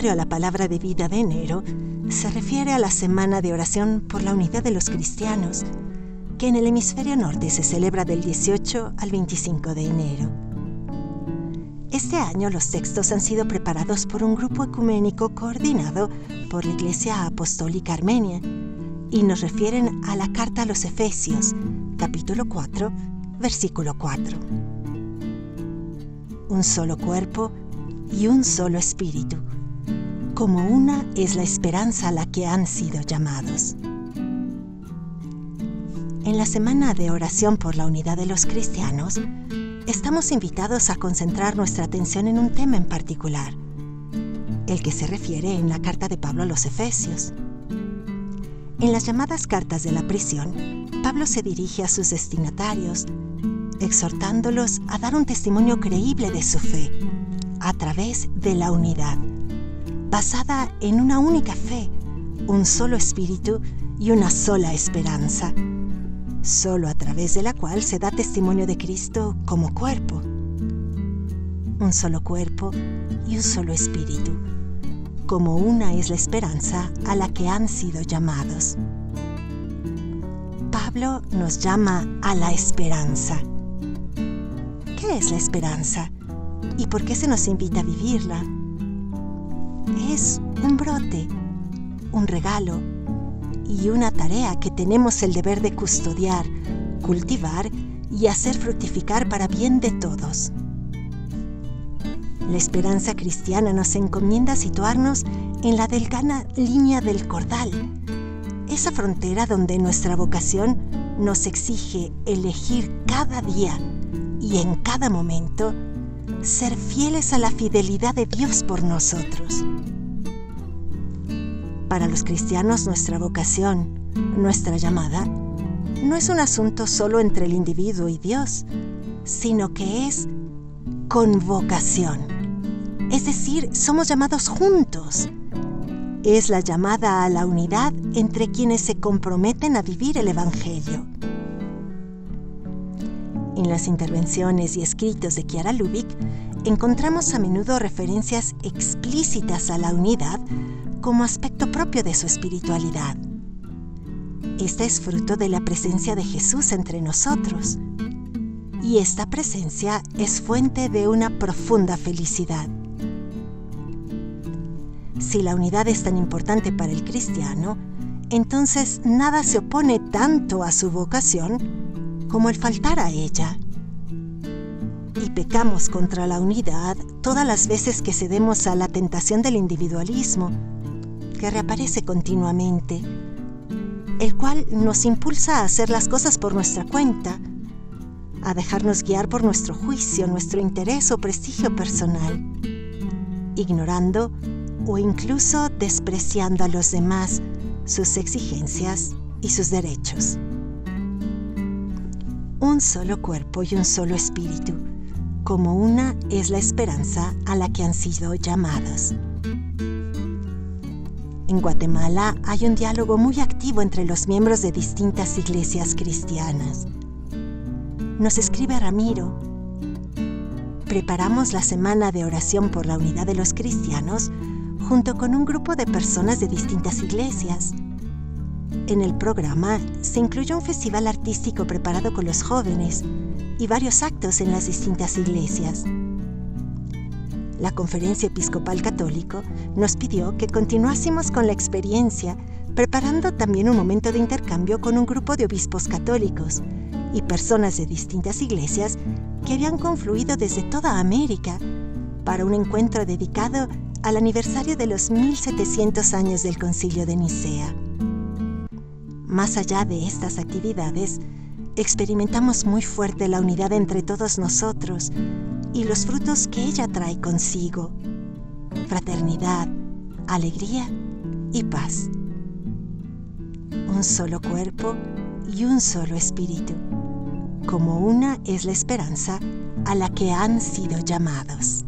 calendario a la palabra de vida de enero se refiere a la Semana de Oración por la Unidad de los Cristianos, que en el hemisferio norte se celebra del 18 al 25 de enero. Este año los textos han sido preparados por un grupo ecuménico coordinado por la Iglesia Apostólica Armenia y nos refieren a la carta a los Efesios, capítulo 4, versículo 4. Un solo cuerpo y un solo espíritu, como una es la esperanza a la que han sido llamados. En la Semana de Oración por la Unidad de los Cristianos, estamos invitados a concentrar nuestra atención en un tema en particular, el que se refiere en la carta de Pablo a los Efesios. En las llamadas cartas de la prisión, Pablo se dirige a sus destinatarios, exhortándolos a dar un testimonio creíble de su fe, a través de la unidad, basada en una única fe, un solo espíritu y una sola esperanza, solo a través de la cual se da testimonio de Cristo como cuerpo. Un solo cuerpo y un solo espíritu, como una es la esperanza a la que han sido llamados. Pablo nos llama a la esperanza. ¿Qué es la esperanza? ¿Y por qué se nos invita a vivirla? Es un brote, un regalo y una tarea que tenemos el deber de custodiar, cultivar y hacer fructificar para bien de todos. La esperanza cristiana nos encomienda situarnos en la delgada línea del cordal, esa frontera donde nuestra vocación nos exige elegir cada día y en cada momento ser fieles a la fidelidad de Dios por nosotros. Para los cristianos, nuestra vocación, nuestra llamada, no es un asunto solo entre el individuo y Dios, sino que es convocación. Es decir, somos llamados juntos. Es la llamada a la unidad entre quienes se comprometen a vivir el Evangelio. En las intervenciones y escritos de Chiara Lubich encontramos a menudo referencias explícitas a la unidad como aspecto propio de su espiritualidad. Esta es fruto de la presencia de Jesús entre nosotros, y esta presencia es fuente de una profunda felicidad. Si la unidad es tan importante para el cristiano, entonces nada se opone tanto a su vocación como el faltar a ella. Y pecamos contra la unidad todas las veces que cedemos a la tentación del individualismo, que reaparece continuamente, el cual nos impulsa a hacer las cosas por nuestra cuenta, a dejarnos guiar por nuestro juicio, nuestro interés o prestigio personal, ignorando o incluso despreciando a los demás, sus exigencias y sus derechos. Un solo cuerpo y un solo espíritu, como una es la esperanza a la que han sido llamados. En Guatemala hay un diálogo muy activo entre los miembros de distintas iglesias cristianas. Nos escribe Ramiro: preparamos la Semana de Oración por la Unidad de los Cristianos junto con un grupo de personas de distintas iglesias. En el programa se incluye un festival artístico preparado con los jóvenes y varios actos en las distintas iglesias. La Conferencia Episcopal Católico nos pidió que continuásemos con la experiencia, preparando también un momento de intercambio con un grupo de obispos católicos y personas de distintas iglesias que habían confluido desde toda América para un encuentro dedicado al aniversario de los 1700 años del Concilio de Nicea. Más allá de estas actividades, experimentamos muy fuerte la unidad entre todos nosotros y los frutos que ella trae consigo: fraternidad, alegría y paz. Un solo cuerpo y un solo espíritu, como una es la esperanza a la que han sido llamados.